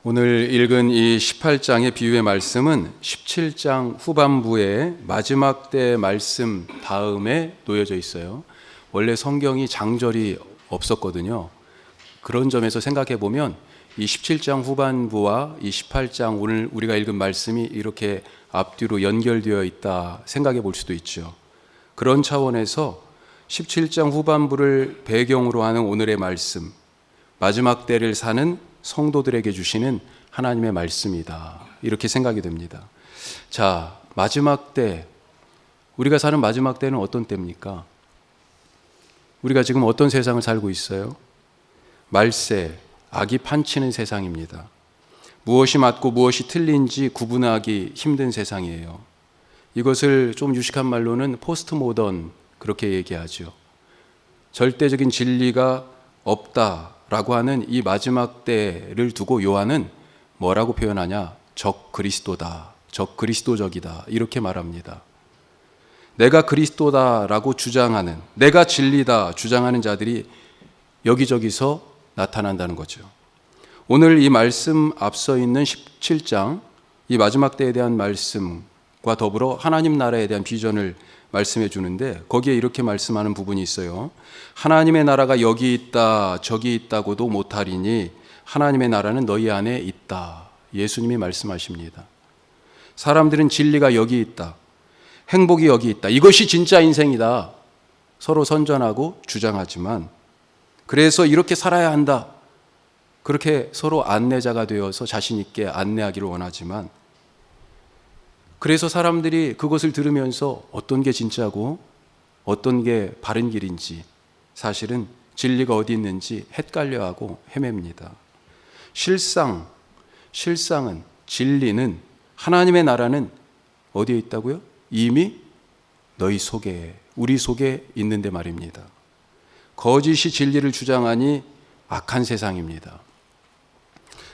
오늘 읽은 이 18장의 비유의 말씀은 17장 후반부의 마지막 때 말씀 다음에 놓여져 있어요. 원래 성경이 장절이 없었거든요. 그런 점에서 생각해 보면 이 17장 후반부와 이 18장 오늘 우리가 읽은 말씀이 이렇게 앞뒤로 연결되어 있다 생각해 볼 수도 있죠. 그런 차원에서 17장 후반부를 배경으로 하는 오늘의 말씀, 마지막 때를 사는 성도들에게 주시는 하나님의 말씀이다, 이렇게 생각이 됩니다. 자, 마지막 때, 우리가 사는 마지막 때는 어떤 때입니까? 우리가 지금 어떤 세상을 살고 있어요? 말세, 악이 판치는 세상입니다. 무엇이 맞고 무엇이 틀린지 구분하기 힘든 세상이에요. 이것을 좀 유식한 말로는 포스트 모던, 그렇게 얘기하죠. 절대적인 진리가 없다라고 하는 이 마지막 때를 두고 요한은 뭐라고 표현하냐? 적 그리스도다, 적 그리스도적이다, 이렇게 말합니다. 내가 그리스도다라고 주장하는, 내가 진리다 주장하는 자들이 여기저기서 나타난다는 거죠. 오늘 이 말씀 앞서 있는 17장, 이 마지막 때에 대한 말씀과 더불어 하나님 나라에 대한 비전을 말씀해 주는데, 거기에 이렇게 말씀하는 부분이 있어요. 하나님의 나라가 여기 있다 저기 있다고도 못하리니 하나님의 나라는 너희 안에 있다. 예수님이 말씀하십니다. 사람들은 진리가 여기 있다, 행복이 여기 있다, 이것이 진짜 인생이다 서로 선전하고 주장하지만, 그래서 이렇게 살아야 한다, 그렇게 서로 안내자가 되어서 자신 있게 안내하기를 원하지만, 그래서 사람들이 그것을 들으면서 어떤 게 진짜고 어떤 게 바른 길인지, 사실은 진리가 어디 있는지 헷갈려하고 헤맵니다. 실상은, 진리는, 하나님의 나라는 어디에 있다고요? 이미 너희 속에, 우리 속에 있는데 말입니다. 거짓이 진리를 주장하니 악한 세상입니다.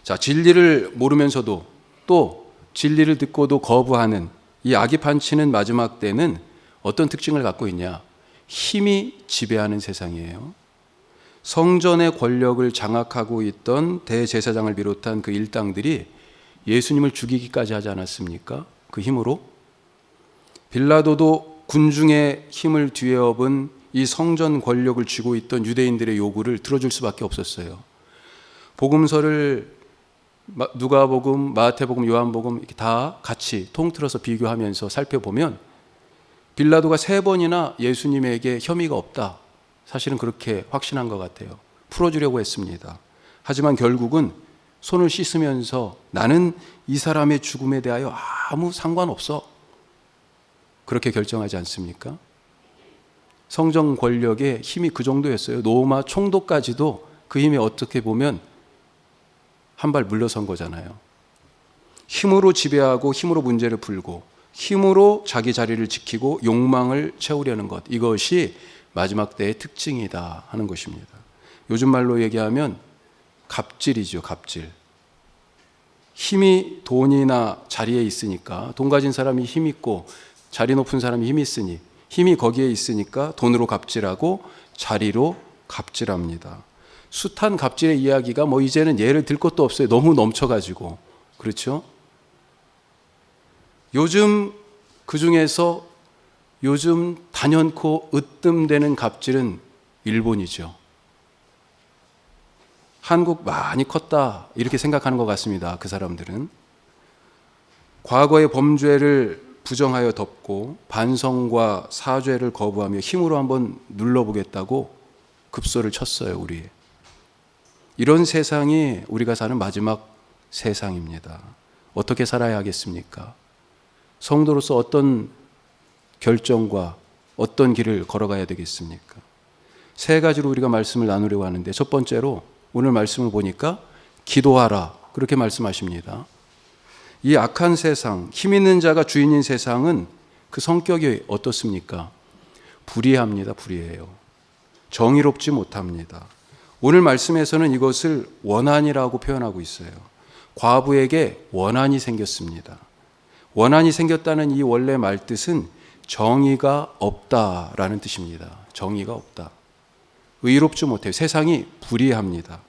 자, 진리를 모르면서도 또 진리를 듣고도 거부하는 이 악이 판치는 마지막 때는 어떤 특징을 갖고 있냐? 힘이 지배하는 세상이에요. 성전의 권력을 장악하고 있던 대제사장을 비롯한 그 일당들이 예수님을 죽이기까지 하지 않았습니까? 그 힘으로. 빌라도도 군중의 힘을 뒤에 업은 이 성전 권력을 쥐고 있던 유대인들의 요구를 들어줄 수밖에 없었어요. 복음서를 누가복음, 마태복음, 요한복음 이렇게 다 같이 통틀어서 비교하면서 살펴보면 빌라도가 3번이나 예수님에게 혐의가 없다, 사실은 그렇게 확신한 것 같아요. 풀어주려고 했습니다. 하지만 결국은 손을 씻으면서 나는 이 사람의 죽음에 대하여 아무 상관없어, 그렇게 결정하지 않습니까? 성전 권력의 힘이 그 정도였어요. 로마 총독까지도 그 힘에 어떻게 보면 한 발 물러선 거잖아요. 힘으로 지배하고 힘으로 문제를 풀고 힘으로 자기 자리를 지키고 욕망을 채우려는 것, 이것이 마지막 때의 특징이다 하는 것입니다. 요즘 말로 얘기하면 갑질이죠. 갑질. 힘이 돈이나 자리에 있으니까, 돈 가진 사람이 힘 있고 자리 높은 사람이 힘이 있으니, 힘이 거기에 있으니까 돈으로 갑질하고 자리로 갑질합니다. 숱한 갑질의 이야기가 뭐 이제는 예를 들 것도 없어요. 너무 넘쳐가지고. 그렇죠? 요즘 그 중에서 요즘 단연코 으뜸되는 갑질은 일본이죠. 한국 많이 컸다, 이렇게 생각하는 것 같습니다. 그 사람들은 과거의 범죄를 부정하여 덮고 반성과 사죄를 거부하며 힘으로 한번 눌러보겠다고 급소를 쳤어요. 우리 이런 세상이 우리가 사는 마지막 세상입니다. 어떻게 살아야 하겠습니까? 성도로서 어떤 결정과 어떤 길을 걸어가야 되겠습니까? 3가지로 우리가 말씀을 나누려고 하는데, 첫 번째로 오늘 말씀을 보니까 기도하라, 그렇게 말씀하십니다. 이 악한 세상, 힘 있는 자가 주인인 세상은 그 성격이 어떻습니까? 불의합니다. 불의해요. 정의롭지 못합니다. 오늘 말씀에서는 이것을 원한이라고 표현하고 있어요. 과부에게 원한이 생겼습니다. 원한이 생겼다는 이 원래 말뜻은 정의가 없다라는 뜻입니다. 정의가 없다. 의롭지 못해요. 세상이 불의합니다.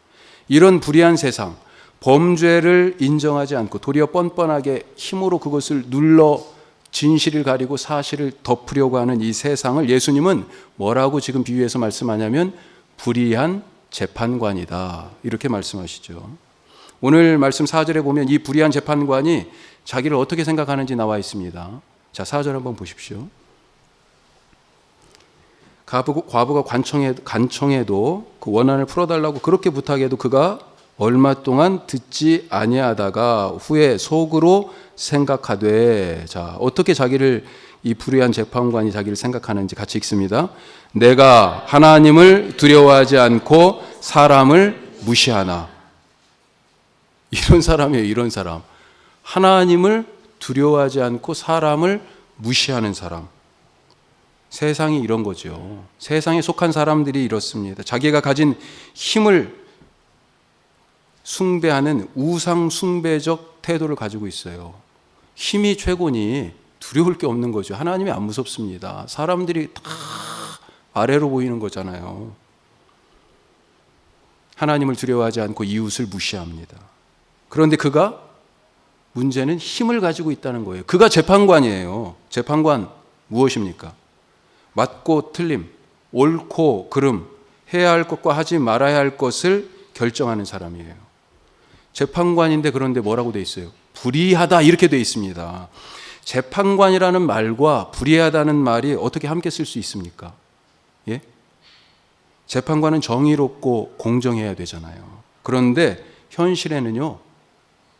이런 불의한 세상, 범죄를 인정하지 않고 도리어 뻔뻔하게 힘으로 그것을 눌러 진실을 가리고 사실을 덮으려고 하는 이 세상을 예수님은 뭐라고 지금 비유해서 말씀하냐면 불의한 재판관이다, 이렇게 말씀하시죠. 오늘 말씀 4절에 보면 이 불의한 재판관이 자기를 어떻게 생각하는지 나와 있습니다. 자, 4절 한번 보십시오. 과부가 간청해도 그 원한을 풀어달라고 그렇게 부탁해도 그가 얼마 동안 듣지 아니하다가 후에 속으로 생각하되, 자, 어떻게 자기를 이 불의한 재판관이 자기를 생각하는지 같이 읽습니다. 내가 하나님을 두려워하지 않고 사람을 무시하나. 이런 사람이에요. 이런 사람. 하나님을 두려워하지 않고 사람을 무시하는 사람. 세상이 이런 거죠. 세상에 속한 사람들이 이렇습니다. 자기가 가진 힘을 숭배하는 우상 숭배적 태도를 가지고 있어요. 힘이 최고니 두려울 게 없는 거죠. 하나님이 안 무섭습니다. 사람들이 다 아래로 보이는 거잖아요. 하나님을 두려워하지 않고 이웃을 무시합니다. 그런데 그가 문제는 힘을 가지고 있다는 거예요. 그가 재판관이에요. 재판관 무엇입니까? 맞고 틀림, 옳고 그름, 해야 할 것과 하지 말아야 할 것을 결정하는 사람이에요. 재판관인데 그런데 뭐라고 돼 있어요? 불의하다, 이렇게 돼 있습니다. 재판관이라는 말과 불의하다는 말이 어떻게 함께 쓸 수 있습니까? 예? 재판관은 정의롭고 공정해야 되잖아요. 그런데 현실에는요,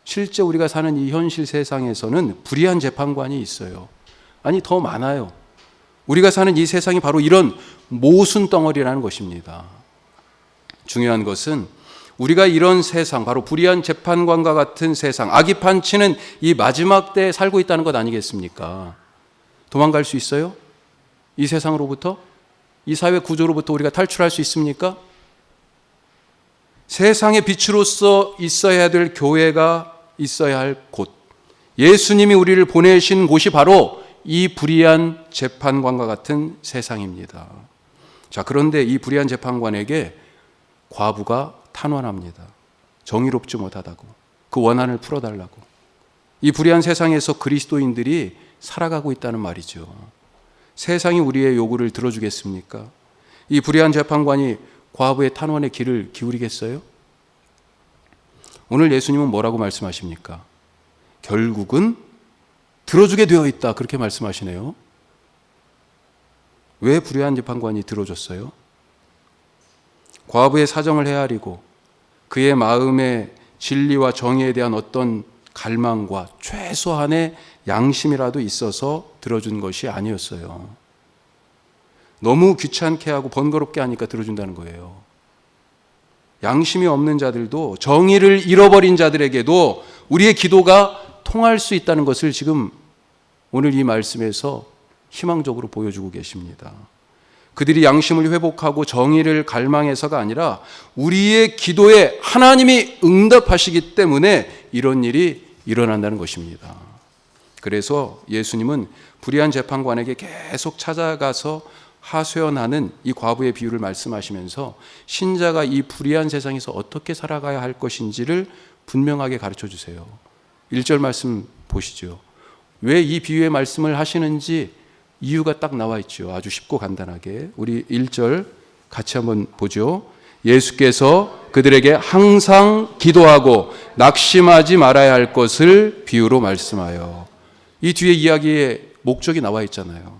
실제 우리가 사는 이 현실 세상에서는 불의한 재판관이 있어요. 아니, 더 많아요. 우리가 사는 이 세상이 바로 이런 모순 덩어리라는 것입니다. 중요한 것은 우리가 이런 세상, 바로 불의한 재판관과 같은 세상, 악이 판치는 이 마지막 때에 살고 있다는 것 아니겠습니까? 도망갈 수 있어요? 이 세상으로부터? 이 사회 구조로부터 우리가 탈출할 수 있습니까? 세상의 빛으로서 있어야 될 교회가 있어야 할 곳, 예수님이 우리를 보내신 곳이 바로 이 불의한 재판관과 같은 세상입니다. 자, 그런데 이 불의한 재판관에게 과부가 탄원합니다. 정의롭지 못하다고, 그 원한을 풀어달라고. 이 불의한 세상에서 그리스도인들이 살아가고 있다는 말이죠. 세상이 우리의 요구를 들어주겠습니까? 이 불의한 재판관이 과부의 탄원의 귀를 기울이겠어요? 오늘 예수님은 뭐라고 말씀하십니까? 결국은 들어주게 되어 있다, 그렇게 말씀하시네요. 왜 불의한 재판관이 들어줬어요? 과부의 사정을 헤아리고 그의 마음의 진리와 정의에 대한 어떤 갈망과 최소한의 양심이라도 있어서 들어준 것이 아니었어요. 너무 귀찮게 하고 번거롭게 하니까 들어준다는 거예요. 양심이 없는 자들도, 정의를 잃어버린 자들에게도 우리의 기도가 통할 수 있다는 것을 지금 오늘 이 말씀에서 희망적으로 보여주고 계십니다. 그들이 양심을 회복하고 정의를 갈망해서가 아니라 우리의 기도에 하나님이 응답하시기 때문에 이런 일이 일어난다는 것입니다. 그래서 예수님은 불의한 재판관에게 계속 찾아가서 하소연하는 이 과부의 비유를 말씀하시면서 신자가 이 불의한 세상에서 어떻게 살아가야 할 것인지를 분명하게 가르쳐 주세요. 1절 말씀 보시죠. 왜 이 비유의 말씀을 하시는지 이유가 딱 나와 있죠. 아주 쉽고 간단하게. 우리 1절 같이 한번 보죠. 예수께서 그들에게 항상 기도하고 낙심하지 말아야 할 것을 비유로 말씀하여. 이 뒤에 이야기의 목적이 나와 있잖아요.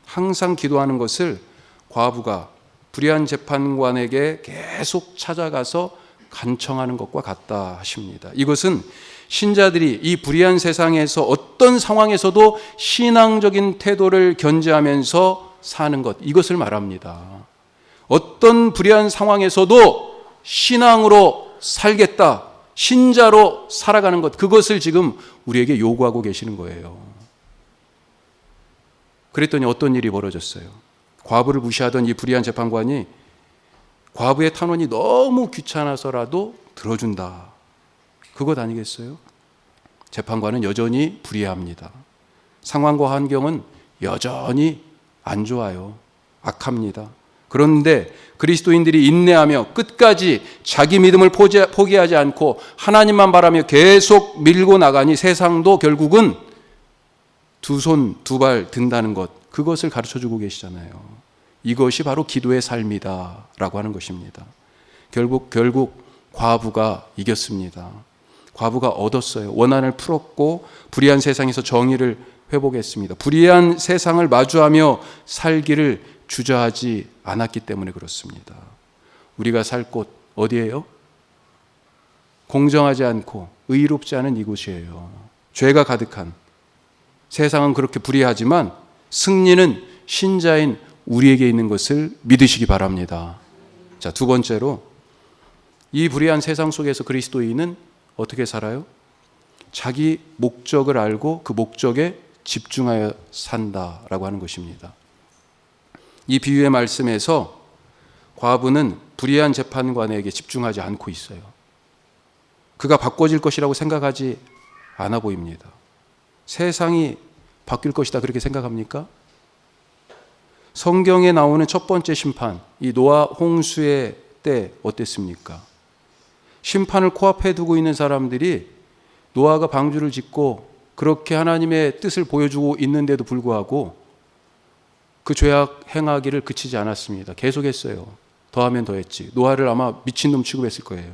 항상 기도하는 것을 과부가 불의한 재판관에게 계속 찾아가서 간청하는 것과 같다 하십니다. 이것은 신자들이 이 불의한 세상에서 어떤 상황에서도 신앙적인 태도를 견지하면서 사는 것, 이것을 말합니다. 어떤 불의한 상황에서도 신앙으로 살겠다, 신자로 살아가는 것, 그것을 지금 우리에게 요구하고 계시는 거예요. 그랬더니 어떤 일이 벌어졌어요? 과부를 무시하던 이 불의한 재판관이 과부의 탄원이 너무 귀찮아서라도 들어준다. 그것 아니겠어요? 재판관은 여전히 불의합니다. 상황과 환경은 여전히 안 좋아요. 악합니다. 그런데 그리스도인들이 인내하며 끝까지 자기 믿음을 포기하지 않고 하나님만 바라며 계속 밀고 나가니 세상도 결국은 두 손 두 발 든다는 것, 그것을 가르쳐주고 계시잖아요. 이것이 바로 기도의 삶이다라고 하는 것입니다. 결국 과부가 이겼습니다. 과부가 얻었어요. 원한을 풀었고 불의한 세상에서 정의를 회복했습니다. 불의한 세상을 마주하며 살기를 주저하지 않았기 때문에 그렇습니다. 우리가 살 곳 어디예요? 공정하지 않고 의롭지 않은 이곳이에요. 죄가 가득한, 세상은 그렇게 불의하지만 승리는 신자인 우리에게 있는 것을 믿으시기 바랍니다. 자, 두 번째로, 이 불의한 세상 속에서 그리스도인은 어떻게 살아요? 자기 목적을 알고 그 목적에 집중하여 산다라고 하는 것입니다. 이 비유의 말씀에서 과부는 불의한 재판관에게 집중하지 않고 있어요. 그가 바꿔질 것이라고 생각하지 않아 보입니다. 세상이 바뀔 것이다 그렇게 생각합니까? 성경에 나오는 첫 번째 심판, 이 노아 홍수의 때 어땠습니까? 심판을 코앞에 두고 있는 사람들이 노아가 방주를 짓고 그렇게 하나님의 뜻을 보여주고 있는데도 불구하고 그 죄악 행하기를 그치지 않았습니다. 계속했어요. 더하면 더했지. 노아를 아마 미친놈 취급했을 거예요.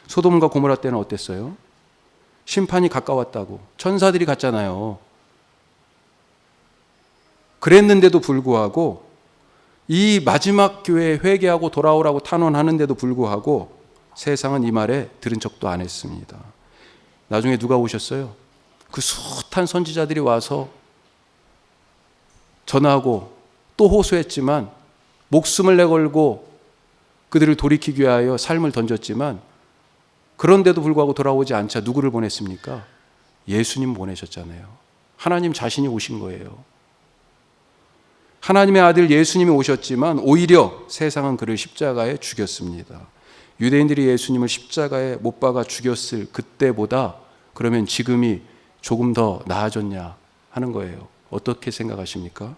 소돔과 고모라 때는 어땠어요? 심판이 가까웠다고 천사들이 갔잖아요. 그랬는데도 불구하고 이 마지막 교회에 회개하고 돌아오라고 탄원하는데도 불구하고 세상은 이 말에 들은 척도 안 했습니다. 나중에 누가 오셨어요? 그 숱한 선지자들이 와서 전하고 또 호소했지만 목숨을 내걸고 그들을 돌이키기 위하여 삶을 던졌지만 그런데도 불구하고 돌아오지 않자 누구를 보냈습니까? 예수님 보내셨잖아요. 하나님 자신이 오신 거예요. 하나님의 아들 예수님이 오셨지만 오히려 세상은 그를 십자가에 죽였습니다. 유대인들이 예수님을 십자가에 못 박아 죽였을 그때보다 그러면 지금이 조금 더 나아졌냐 하는 거예요. 어떻게 생각하십니까?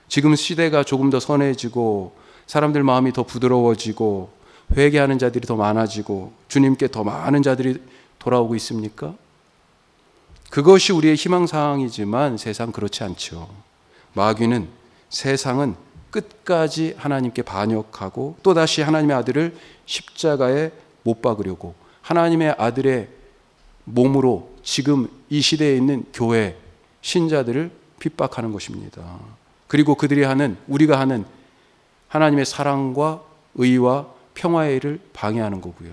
지금 시대가 조금 더 선해지고 사람들 마음이 더 부드러워지고 회개하는 자들이 더 많아지고 주님께 더 많은 자들이 돌아오고 있습니까? 그것이 우리의 희망사항이지만 세상 그렇지 않죠. 마귀는 세상은 끝까지 하나님께 반역하고 또다시 하나님의 아들을 십자가에 못 박으려고 하나님의 아들의 몸으로 지금 이 시대에 있는 교회 신자들을 핍박하는 것입니다. 그리고 그들이 하는, 우리가 하는 하나님의 사랑과 의와 평화의 일을 방해하는 거고요.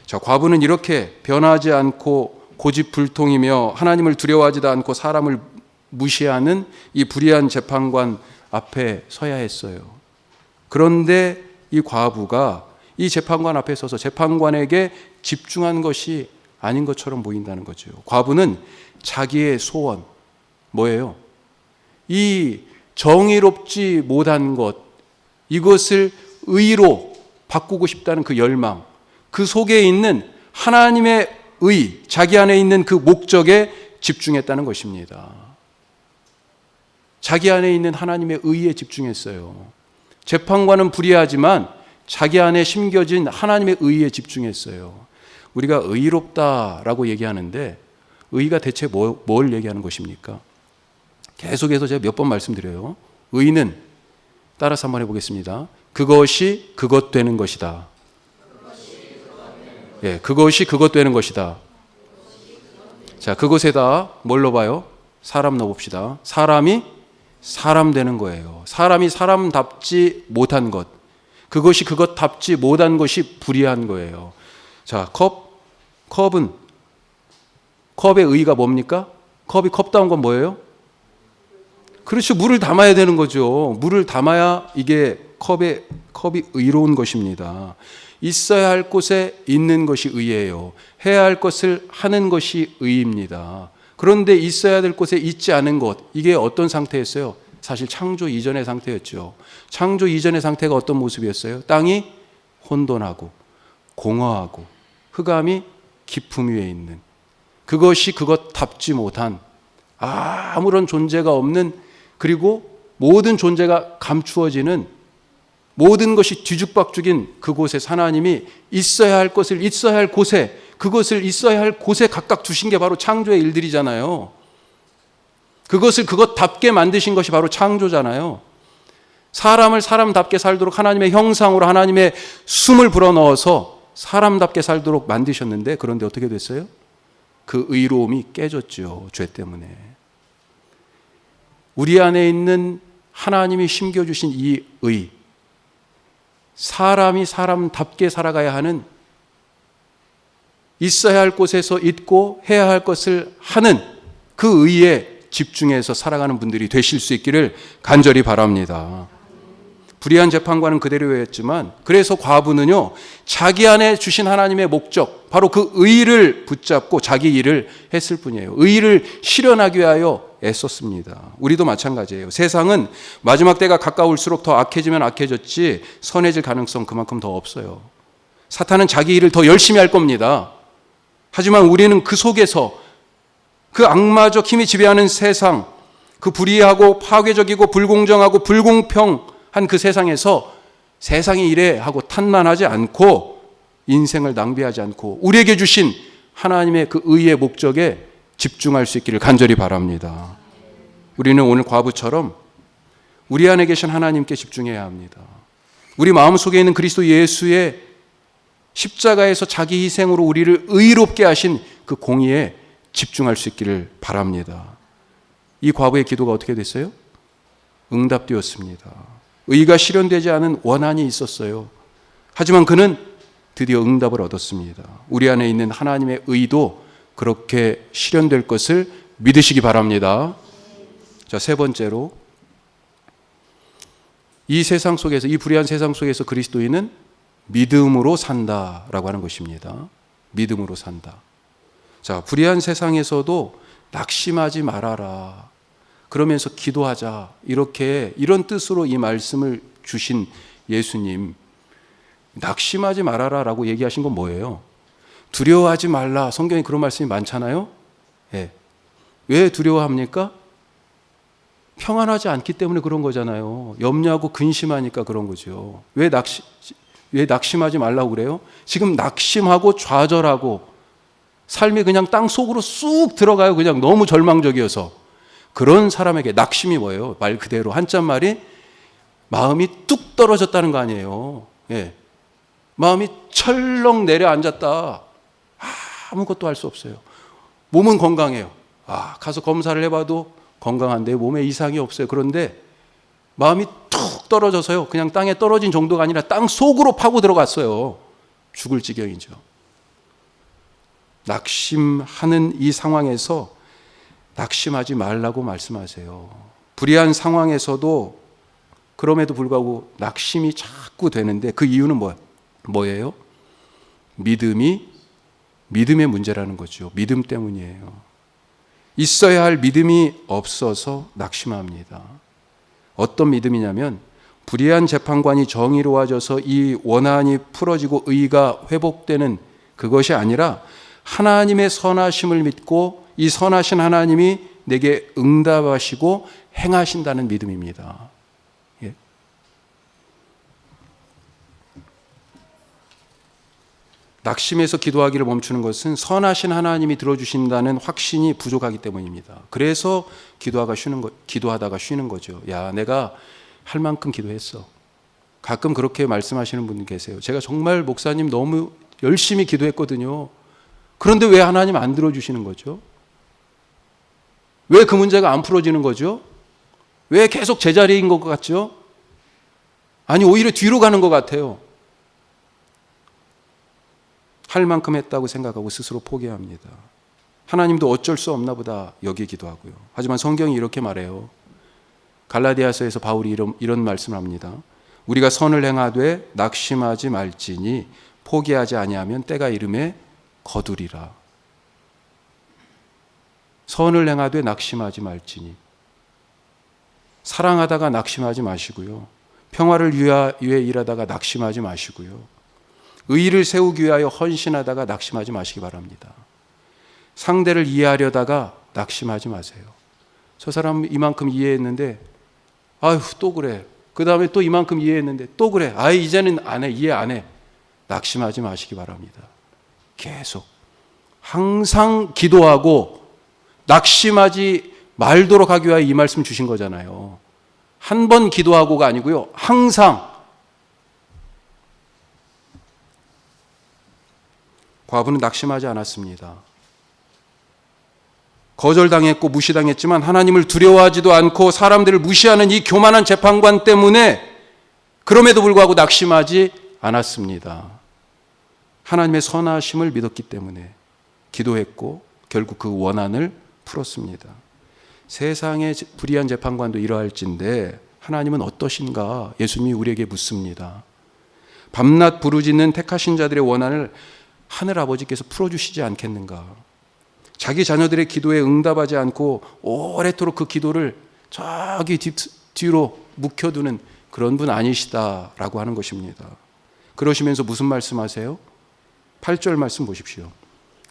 자, 과부는 이렇게 변하지 않고 고집불통이며 하나님을 두려워하지도 않고 사람을 무시하는 이 불의한 재판관 앞에 서야 했어요. 그런데 이 과부가 이 재판관 앞에 서서 재판관에게 집중한 것이 아닌 것처럼 보인다는 거죠. 과부는 자기의 소원, 뭐예요? 이 정의롭지 못한 것, 이것을 의로 바꾸고 싶다는 그 열망, 그 속에 있는 하나님의 의, 자기 안에 있는 그 목적에 집중했다는 것입니다. 자기 안에 있는 하나님의 의에 집중했어요. 재판관은 불의하지만 자기 안에 심겨진 하나님의 의에 집중했어요. 우리가 의롭다라고 얘기하는데 의가 대체 뭘 얘기하는 것입니까? 계속해서 제가 몇 번 말씀드려요. 의는 따라서 한번 해보겠습니다. 그것이 그것 되는 것이다. 예, 그것이 그것 되는 것이다. 자, 그것에다 뭘 넣어봐요? 사람 넣어봅시다. 사람이 사람 되는 거예요. 사람이 사람답지 못한 것, 그것이 그것답지 못한 것이 불의한 거예요. 자, 컵의 의의가 뭡니까? 컵이 컵다운 건 뭐예요? 그렇죠. 물을 담아야 되는 거죠. 물을 담아야 이게 컵이 의로운 것입니다. 있어야 할 곳에 있는 것이 의예요. 해야 할 것을 하는 것이 의입니다. 그런데 있어야 될 곳에 있지 않은 것, 이게 어떤 상태였어요? 사실 창조 이전의 상태였죠. 창조 이전의 상태가 어떤 모습이었어요? 땅이 혼돈하고 공허하고 흑암이 깊음 위에 있는, 그것이 그것답지 못한 아무런 존재가 없는, 그리고 모든 존재가 감추어지는 모든 것이 뒤죽박죽인 그곳에 하나님이 있어야 할 것을 있어야 할 곳에, 그것을 있어야 할 곳에 각각 두신 게 바로 창조의 일들이잖아요. 그것을 그것답게 만드신 것이 바로 창조잖아요. 사람을 사람답게 살도록 하나님의 형상으로 하나님의 숨을 불어넣어서 사람답게 살도록 만드셨는데, 그런데 어떻게 됐어요? 그 의로움이 깨졌죠. 죄 때문에. 우리 안에 있는 하나님이 심겨주신 이 의, 사람이 사람답게 살아가야 하는, 있어야 할 곳에서 있고 해야 할 것을 하는 그 의에 집중해서 살아가는 분들이 되실 수 있기를 간절히 바랍니다. 불의한 재판관은 그대로였지만, 그래서 과부는요, 자기 안에 주신 하나님의 목적, 바로 그 의를 붙잡고 자기 일을 했을 뿐이에요. 의를 실현하기 위하여 애썼습니다. 우리도 마찬가지예요. 세상은 마지막 때가 가까울수록 더 악해지면 악해졌지 선해질 가능성 그만큼 더 없어요. 사탄은 자기 일을 더 열심히 할 겁니다. 하지만 우리는 그 속에서 그 악마적 힘이 지배하는 세상, 그 불의하고 파괴적이고 불공정하고 불공평한 그 세상에서 세상이 이래 하고 탄난하지 않고 인생을 낭비하지 않고 우리에게 주신 하나님의 그 의의 목적에 집중할 수 있기를 간절히 바랍니다. 우리는 오늘 과부처럼 우리 안에 계신 하나님께 집중해야 합니다. 우리 마음속에 있는 그리스도 예수의 십자가에서 자기 희생으로 우리를 의롭게 하신 그 공의에 집중할 수 있기를 바랍니다. 이 과부의 기도가 어떻게 됐어요? 응답되었습니다. 의가 실현되지 않은 원한이 있었어요. 하지만 그는 드디어 응답을 얻었습니다. 우리 안에 있는 하나님의 의도 그렇게 실현될 것을 믿으시기 바랍니다. 자, 세 번째로, 이 세상 속에서, 이 불의한 세상 속에서 그리스도인은 믿음으로 산다라고 하는 것입니다. 믿음으로 산다. 자, 불의한 세상에서도 낙심하지 말아라, 그러면서 기도하자, 이런 뜻으로 이 말씀을 주신 예수님, 낙심하지 말아라라고 얘기하신 건 뭐예요? 두려워하지 말라. 성경에 그런 말씀이 많잖아요. 예. 왜 두려워합니까? 평안하지 않기 때문에 그런 거잖아요. 염려하고 근심하니까 그런 거죠. 왜 낙심하지 말라고 그래요? 지금 낙심하고 좌절하고 삶이 그냥 땅 속으로 쑥 들어가요. 그냥 너무 절망적이어서. 그런 사람에게 낙심이 뭐예요? 말 그대로 한자 말이 마음이 뚝 떨어졌다는 거 아니에요. 예. 마음이 철렁 내려앉았다. 아무것도 할 수 없어요. 몸은 건강해요. 가서 검사를 해봐도 건강한데 몸에 이상이 없어요. 그런데 마음이 툭 떨어져서요, 그냥 땅에 떨어진 정도가 아니라 땅 속으로 파고 들어갔어요. 죽을 지경이죠. 낙심하는 이 상황에서 낙심하지 말라고 말씀하세요. 불의한 상황에서도 그럼에도 불구하고 낙심이 자꾸 되는데 그 이유는 뭐예요? 믿음의 문제라는 거죠. 믿음 때문이에요. 있어야 할 믿음이 없어서 낙심합니다. 어떤 믿음이냐면, 불의한 재판관이 정의로워져서 이 원한이 풀어지고 의가 회복되는 그것이 아니라 하나님의 선하심을 믿고 이 선하신 하나님이 내게 응답하시고 행하신다는 믿음입니다. 예. 낙심해서 기도하기를 멈추는 것은 선하신 하나님이 들어주신다는 확신이 부족하기 때문입니다. 그래서 기도하다가 쉬는 거죠. 야, 내가 할 만큼 기도했어. 가끔 그렇게 말씀하시는 분 계세요. 제가 정말 목사님 너무 열심히 기도했거든요. 그런데 왜 하나님 안 들어주시는 거죠? 왜 그 문제가 안 풀어지는 거죠? 왜 계속 제자리인 것 같죠? 아니, 오히려 뒤로 가는 것 같아요. 할 만큼 했다고 생각하고 스스로 포기합니다. 하나님도 어쩔 수 없나 보다 여기기도 하고요. 하지만 성경이 이렇게 말해요. 갈라디아서에서 바울이 이런 말씀을 합니다. 우리가 선을 행하되 낙심하지 말지니 포기하지 아니하면 때가 이름에 거두리라. 선을 행하되 낙심하지 말지니. 사랑하다가 낙심하지 마시고요. 평화를 위해 일하다가 낙심하지 마시고요. 의를 세우기 위하여 헌신하다가 낙심하지 마시기 바랍니다. 상대를 이해하려다가 낙심하지 마세요. 저 사람 이만큼 이해했는데 아휴, 또 그래. 그 다음에 또 이만큼 이해했는데 또 그래. 아이, 이제는 안 해. 이해 안 해. 낙심하지 마시기 바랍니다. 계속. 항상 기도하고 낙심하지 말도록 하기 위하여 이 말씀 주신 거잖아요. 한 번 기도하고가 아니고요. 항상. 과부는 낙심하지 않았습니다. 거절당했고 무시당했지만 하나님을 두려워하지도 않고 사람들을 무시하는 이 교만한 재판관 때문에 그럼에도 불구하고 낙심하지 않았습니다. 하나님의 선하심을 믿었기 때문에 기도했고 결국 그 원한을 풀었습니다. 세상의 불의한 재판관도 이러할진데 하나님은 어떠신가? 예수님이 우리에게 묻습니다. 밤낮 부르짖는 택하신 자들의 원한을 하늘 아버지께서 풀어주시지 않겠는가? 자기 자녀들의 기도에 응답하지 않고 오래도록 그 기도를 저기 뒤로 묵혀두는 그런 분 아니시다라고 하는 것입니다. 그러시면서 무슨 말씀하세요? 8절 말씀 보십시오.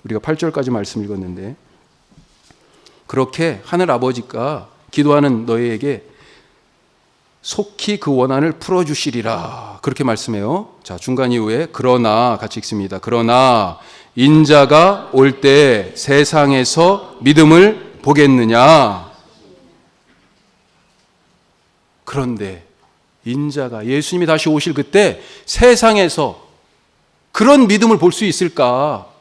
우리가 8절까지 말씀 읽었는데, 그렇게 하늘 아버지가 기도하는 너희에게 속히 그 원한을 풀어주시리라, 그렇게 말씀해요. 자, 중간 이후에 그러나 같이 읽습니다. 그러나 인자가 올 때 세상에서 믿음을 보겠느냐? 그런데 인자가, 예수님이 다시 오실 그때 세상에서 그런 믿음을 볼 수 있을까?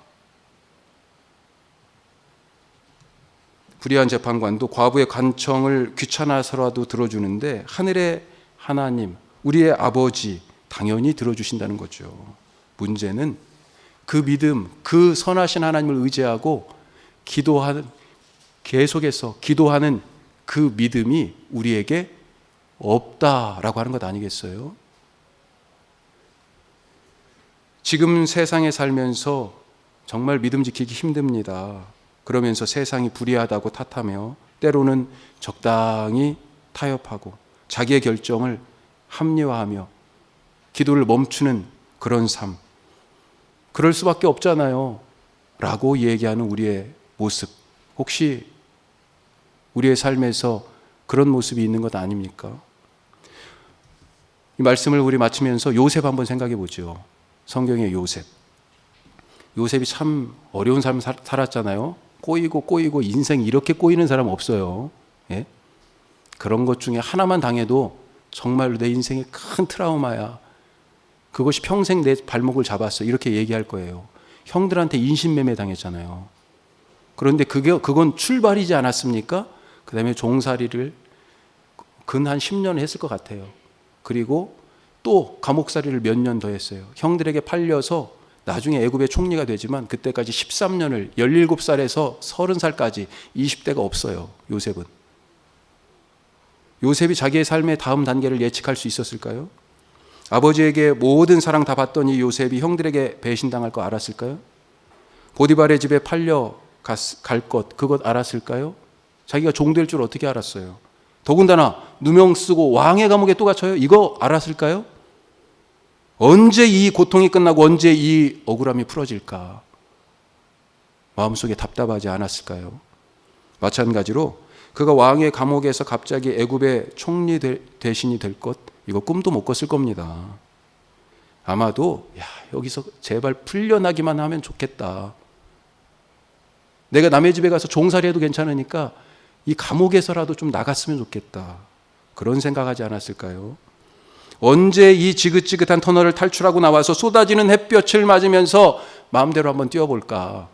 불의한 재판관도 과부의 간청을 귀찮아서라도 들어주는데 하늘의 하나님, 우리의 아버지 당연히 들어주신다는 거죠. 문제는 그 믿음, 그 선하신 하나님을 의지하고 기도하는, 계속해서 기도하는 그 믿음이 우리에게 없다라고 하는 것 아니겠어요? 지금 세상에 살면서 정말 믿음 지키기 힘듭니다. 그러면서 세상이 불의하다고 탓하며 때로는 적당히 타협하고 자기의 결정을 합리화하며 기도를 멈추는 그런 삶, 그럴 수밖에 없잖아요 라고 얘기하는 우리의 모습, 혹시 우리의 삶에서 그런 모습이 있는 것 아닙니까? 이 말씀을 우리 마치면서 요셉 한번 생각해 보죠. 성경의 요셉. 요셉이 참 어려운 삶을 살았잖아요. 꼬이고 인생 이렇게 꼬이는 사람 없어요. 예? 그런 것 중에 하나만 당해도 정말로 내 인생의 큰 트라우마야. 그것이 평생 내 발목을 잡았어. 이렇게 얘기할 거예요. 형들한테 인신매매 당했잖아요. 그런데 그건 출발이지 않았습니까? 그 다음에 종살이를 근 한 10년 했을 것 같아요. 그리고 또 감옥살이를 몇 년 더 했어요. 형들에게 팔려서 나중에 애굽의 총리가 되지만 그때까지 13년을 17살에서 30살까지 20대가 없어요. 요셉은. 요셉이 자기의 삶의 다음 단계를 예측할 수 있었을까요? 아버지에게 모든 사랑 다 받던 이 요셉이 형들에게 배신당할 거 알았을까요? 보디발의 집에 팔려 갈 것, 그것 알았을까요? 자기가 종될 줄 어떻게 알았어요? 더군다나 누명 쓰고 왕의 감옥에 또 갇혀요? 이거 알았을까요? 언제 이 고통이 끝나고 언제 이 억울함이 풀어질까? 마음속에 답답하지 않았을까요? 마찬가지로 그가 왕의 감옥에서 갑자기 애굽의 총리 대신이 될 것, 이거 꿈도 못 꿨을 겁니다. 아마도 여기서 제발 풀려나기만 하면 좋겠다. 내가 남의 집에 가서 종살이해도 괜찮으니까 이 감옥에서라도 좀 나갔으면 좋겠다. 그런 생각하지 않았을까요? 언제 이 지긋지긋한 터널을 탈출하고 나와서 쏟아지는 햇볕을 맞으면서 마음대로 한번 뛰어볼까?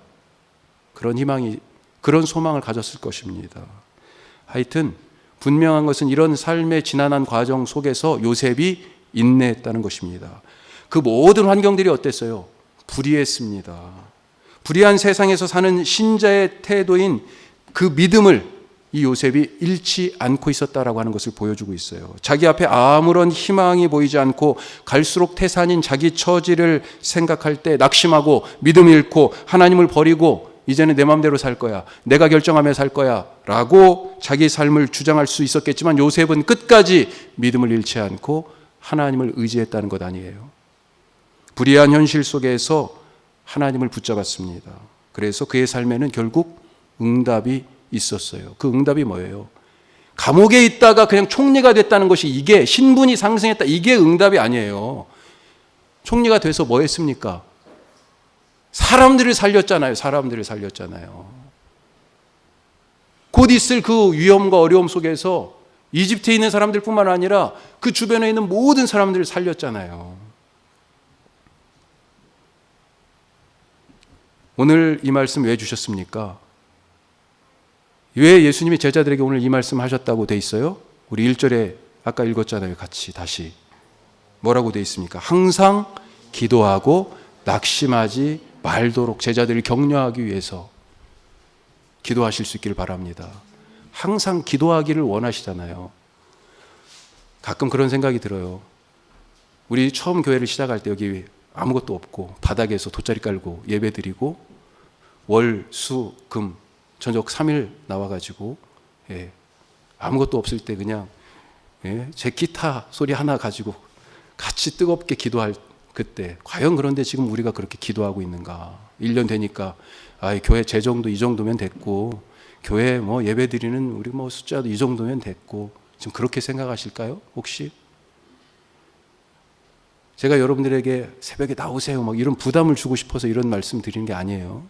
그런 희망이, 그런 소망을 가졌을 것입니다. 하여튼 분명한 것은 이런 삶의 지난한 과정 속에서 요셉이 인내했다는 것입니다. 그 모든 환경들이 어땠어요? 불의했습니다. 불의한 세상에서 사는 신자의 태도인 그 믿음을 이 요셉이 잃지 않고 있었다라고 하는 것을 보여주고 있어요. 자기 앞에 아무런 희망이 보이지 않고 갈수록 태산인 자기 처지를 생각할 때 낙심하고 믿음을 잃고 하나님을 버리고 이제는 내 마음대로 살 거야, 내가 결정하며 살 거야 라고 자기 삶을 주장할 수 있었겠지만 요셉은 끝까지 믿음을 잃지 않고 하나님을 의지했다는 것 아니에요. 불의한 현실 속에서 하나님을 붙잡았습니다. 그래서 그의 삶에는 결국 응답이 있었어요. 그 응답이 뭐예요? 감옥에 있다가 그냥 총리가 됐다는 것이, 이게 신분이 상승했다, 이게 응답이 아니에요. 총리가 돼서 뭐 했습니까? 사람들을 살렸잖아요. 사람들을 살렸잖아요. 곧 있을 그 위험과 어려움 속에서 이집트에 있는 사람들뿐만 아니라 그 주변에 있는 모든 사람들을 살렸잖아요. 오늘 이 말씀 왜 주셨습니까? 왜 예수님이 제자들에게 오늘 이 말씀 하셨다고 돼 있어요? 우리 1절에 아까 읽었잖아요. 같이 다시. 뭐라고 돼 있습니까? 항상 기도하고 낙심하지 말도록, 제자들을 격려하기 위해서 기도하실 수 있기를 바랍니다. 항상 기도하기를 원하시잖아요. 가끔 그런 생각이 들어요. 우리 처음 교회를 시작할 때 여기 아무것도 없고 바닥에서 돗자리 깔고 예배 드리고 월, 수, 금 저녁 3일 나와가지고 아무것도 없을 때 그냥 제 기타 소리 하나 가지고 같이 뜨겁게 기도할 그때, 과연 그런데 지금 우리가 그렇게 기도하고 있는가? 1년 되니까 교회 제 정도 이 정도면 됐고, 교회 뭐 예배 드리는 우리 뭐 숫자도 이 정도면 됐고, 지금 그렇게 생각하실까요? 혹시? 제가 여러분들에게 새벽에 나오세요 막 이런 부담을 주고 싶어서 이런 말씀 드리는 게 아니에요.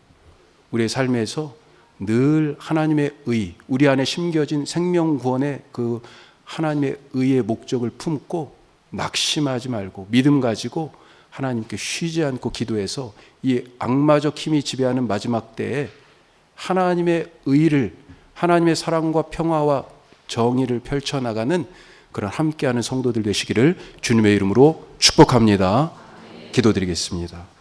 우리의 삶에서 늘 하나님의 의, 우리 안에 심겨진 생명 구원의 그 하나님의 의의 목적을 품고 낙심하지 말고 믿음 가지고 하나님께 쉬지 않고 기도해서 이 악마적 힘이 지배하는 마지막 때에 하나님의 의를, 하나님의 사랑과 평화와 정의를 펼쳐나가는 그런 함께하는 성도들 되시기를 주님의 이름으로 축복합니다. 기도드리겠습니다.